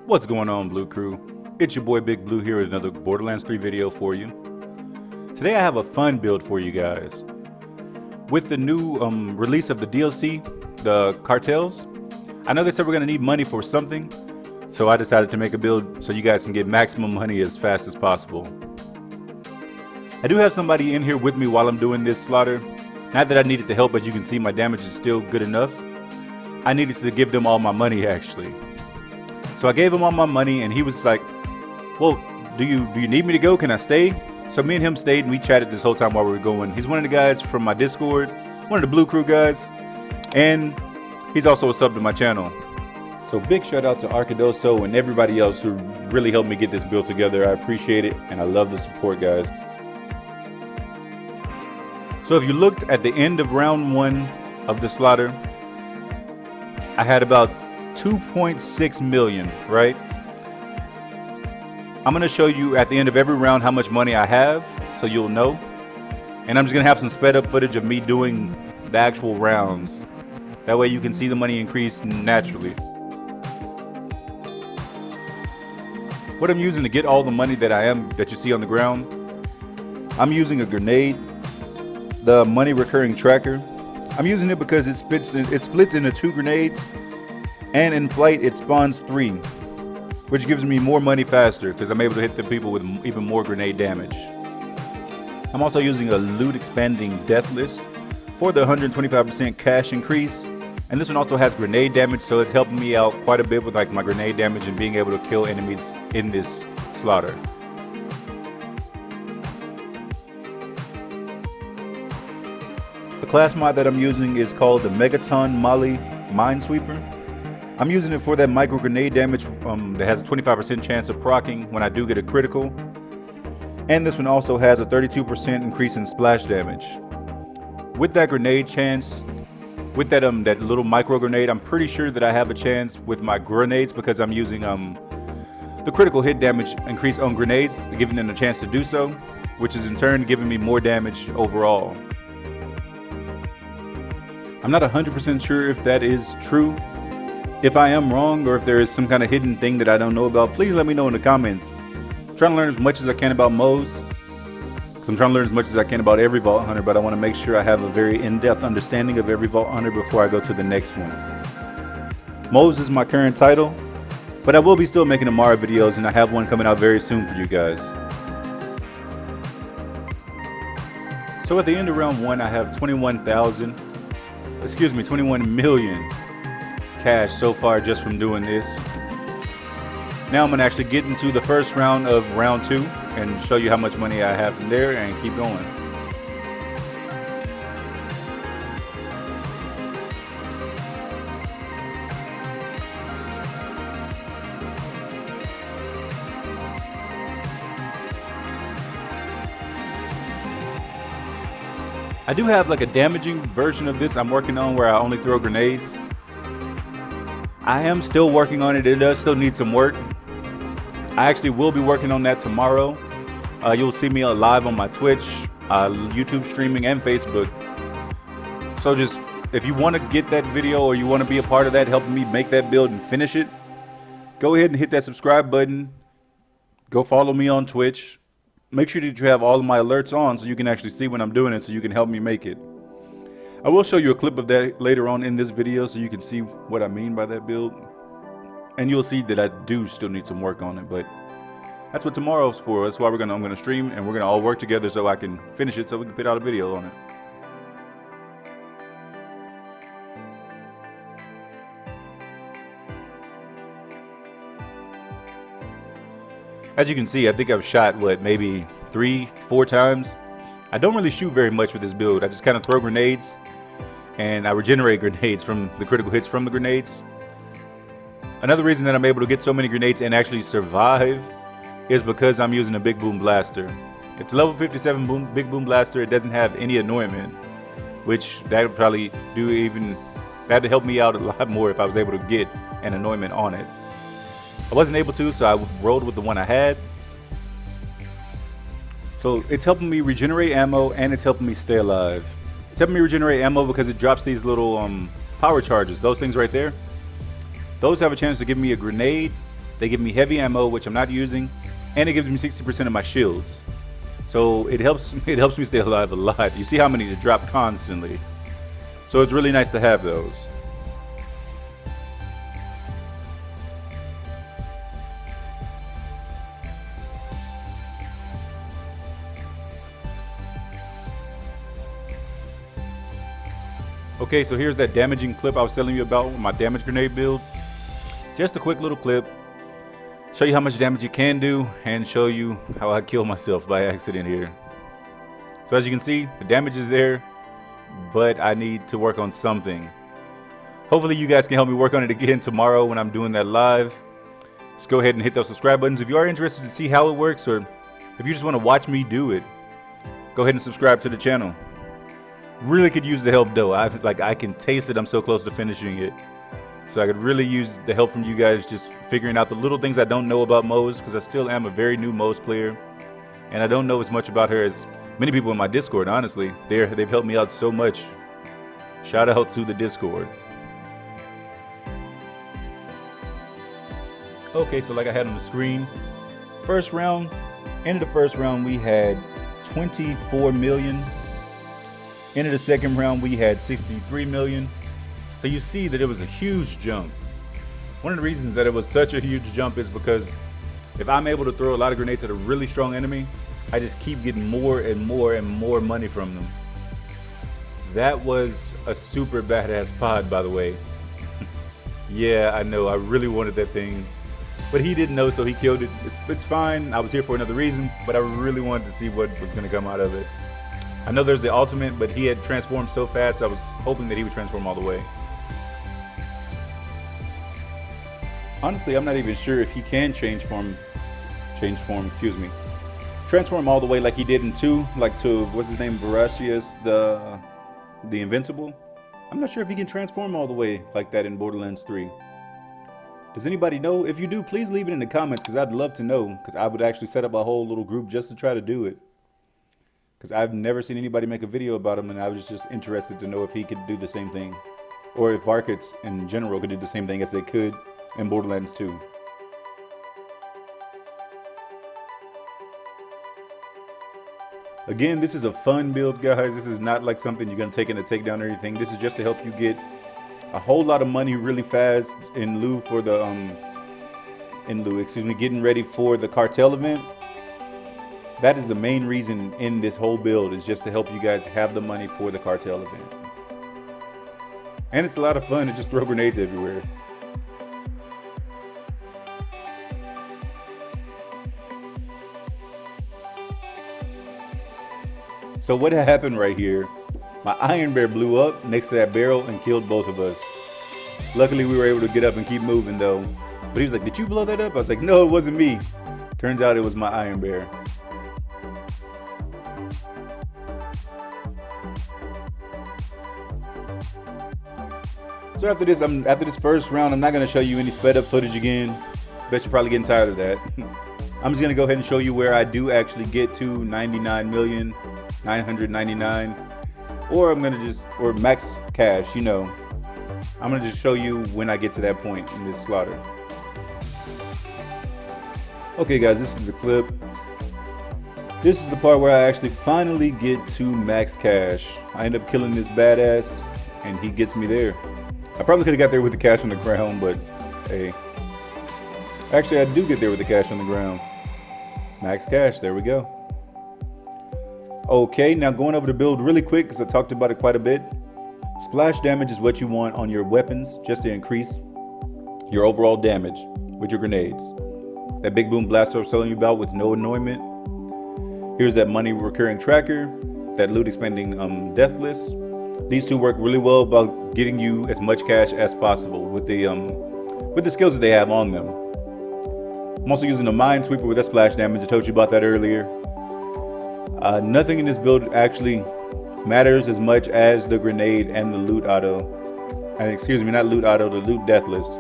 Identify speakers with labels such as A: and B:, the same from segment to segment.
A: What's going on, Blue Crew? It's your boy Big Blue here with another Borderlands 3 video for you. Today I have a fun build for you guys. With the new release of the DLC, the cartels, I know they said we're going to need money for something, so I decided to make a build so you guys can get maximum money as fast as possible. I do have somebody in here with me while I'm doing this slaughter. Not that I needed the help, but you can see my damage is still good enough. I needed to give them all my money actually. So I gave him all my money and he was like, well, do you need me to go? Can I stay? So me and him stayed and we chatted this whole time while we were going. He's one of the guys from my Discord, one of the Blue Crew guys, and he's also a sub to my channel. So big shout out to Arcadoso and everybody else who really helped me get this build together. I appreciate it and I love the support, guys. So if you looked at the end of round 1 of the slaughter, I had about 2.6 million, right? I'm gonna show you at the end of every round how much money I have, so you'll know. And I'm just gonna have some sped up footage of me doing the actual rounds. That way you can see the money increase naturally. What I'm using to get all the money that you see on the ground, I'm using a grenade, the money recurring tracker. I'm using it because it splits into 2 grenades. And in flight it spawns 3, which gives me more money faster because I'm able to hit the people with even more grenade damage. I'm also using a loot expanding deathless for the 125% cash increase, and this one also has grenade damage, so it's helping me out quite a bit with like my grenade damage and being able to kill enemies in this slaughter. The class mod that I'm using is called the Megaton Molly Minesweeper. I'm using it for that micro grenade damage that has a 25% chance of proccing when I do get a critical. And this one also has a 32% increase in splash damage. With that grenade chance, with that that little micro grenade, I'm pretty sure that I have a chance with my grenades because I'm using the critical hit damage increase on grenades, giving them a chance to do so, which is in turn giving me more damage overall. I'm not 100% sure if that is true. If I am wrong or if there is some kind of hidden thing that I don't know about, please let me know in the comments. I'm trying to learn as much as I can about MOZE, because I'm trying to learn as much as I can about every Vault Hunter, but I want to make sure I have a very in-depth understanding of every Vault Hunter before I go to the next one. MOZE is my current title, but I will be still making Amara videos, and I have one coming out very soon for you guys. So at the end of round 1, I have 21 million cash so far just from doing this. Now I'm gonna actually get into the first round of round 2 and show you how much money I have from there and keep going. I do have like a damaging version of this I'm working on where I only throw grenades. I am still working on it. It does still need some work. I actually will be working on that tomorrow. You'll see me live on my Twitch, YouTube streaming, and Facebook. So just, if you want to get that video or you want to be a part of that, helping me make that build and finish it, go ahead and hit that subscribe button. Go follow me on Twitch. Make sure that you have all of my alerts on so you can actually see when I'm doing it so you can help me make it. I will show you a clip of that later on in this video so you can see what I mean by that build. And you'll see that I do still need some work on it, but that's what tomorrow's for. That's why I'm gonna stream and we're gonna all work together so I can finish it so we can put out a video on it. As you can see, I think I've shot what, maybe 3-4 times. I don't really shoot very much with this build. I just kind of throw grenades and I regenerate grenades from the critical hits from the grenades. Another reason that I'm able to get so many grenades and actually survive is because I'm using a Big Boom Blaster. It's level 57 Big Boom Blaster. It doesn't have any anointment, which that would probably that'd help me out a lot more if I was able to get an anointment on it. I wasn't able to, so I rolled with the one I had. So it's helping me regenerate ammo and it's helping me stay alive. It's helping me regenerate ammo because it drops these little power charges. Those things right there. Those have a chance to give me a grenade They give me heavy ammo, which I'm not using, and it gives me 60% of my shields. So it helps me stay alive a lot. You see how many to drop constantly. So it's really nice to have those. Okay, so here's that damaging clip I was telling you about with my damage grenade build. Just a quick little clip. Show you how much damage you can do and show you how I kill myself by accident here. So as you can see, the damage is there, but I need to work on something. Hopefully you guys can help me work on it again tomorrow when I'm doing that live. Just go ahead and hit those subscribe buttons if you are interested to see how it works, or if you just want to watch me do it. Go ahead and subscribe to the channel. Really could use the help though. I can taste it. I'm so close to finishing it. So I could really use the help from you guys, just figuring out the little things I don't know about Moze, because I still am a very new Moze player. And I don't know as much about her as many people in my Discord, honestly. They've helped me out so much. Shout out to the Discord. Okay, so like I had on the screen, first round, end of the first round we had 24 million. Into the second round we had 63 million. So you see that it was a huge jump. One of the reasons that it was such a huge jump is because if I'm able to throw a lot of grenades at a really strong enemy, I just keep getting more and more and more money from them. That was a super badass pod, by the way. Yeah, I know, I really wanted that thing, but he didn't know, so he killed it. It's fine, I was here for another reason, but I really wanted to see what was gonna come out of it. I know there's the ultimate, but he had transformed so fast, I was hoping that he would transform all the way. Honestly, I'm not even sure if he can transform all the way like he did in 2, like to, what's his name, Voracious, the Invincible. I'm not sure if he can transform all the way like that in Borderlands 3. Does anybody know? If you do, please leave it in the comments, because I'd love to know, because I would actually set up a whole little group just to try to do it. Because I've never seen anybody make a video about him, and I was just interested to know if he could do the same thing, or if Varkets in general could do the same thing as they could in Borderlands 2. Again, this is a fun build, guys. This is not like something you're going to take in a takedown or anything. This is just to help you get a whole lot of money really fast in lieu for the getting ready for the cartel event. That is the main reason in this whole build, is just to help you guys have the money for the cartel event. And it's a lot of fun to just throw grenades everywhere. So what happened right here, my iron bear blew up next to that barrel and killed both of us. Luckily we were able to get up and keep moving though. But he was like, "Did you blow that up?" I was like, "No, it wasn't me." Turns out it was my iron bear. So after this first round, I'm not going to show you any sped up footage again. Bet you're probably getting tired of that. I'm just going to go ahead and show you where I do actually get to 99,999,000. Or I'm going to or max cash, you know. I'm going to just show you when I get to that point in this slaughter. Okay guys, this is the clip. This is the part where I actually finally get to max cash. I end up killing this badass and he gets me there. I probably could have got there with the cash on the ground, but hey. Actually, I do get there with the cash on the ground. Max cash, there we go. Okay, now going over the build really quick, because I talked about it quite a bit. Splash damage is what you want on your weapons, just to increase your overall damage with your grenades. That big boom blast I was telling you about with no annoyment. Here's that money recurring tracker, that loot expanding death list. These two work really well about getting you as much cash as possible with the skills that they have on them. I'm also using the Minesweeper with that splash damage. I told you about that earlier. Nothing in this build actually matters as much as the grenade and the loot auto. Excuse me, not loot auto, the loot death list.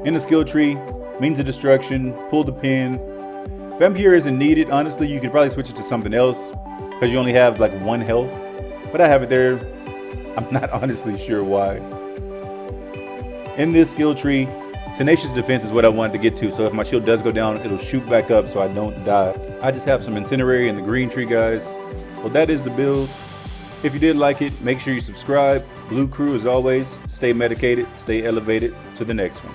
A: In the skill tree, means of destruction, pull the pin. Vampire isn't needed. Honestly, you could probably switch it to something else because you only have like 1 health. But I have it there. I'm not honestly sure why. In this skill tree, Tenacious defense is what I wanted to get to, so if my shield does go down, it'll shoot back up so I don't die. I just have some incendiary and the green tree, guys. Well, that is the build. If you did like it, make sure you subscribe. Blue Crew, as always, stay medicated, stay elevated. To the next one.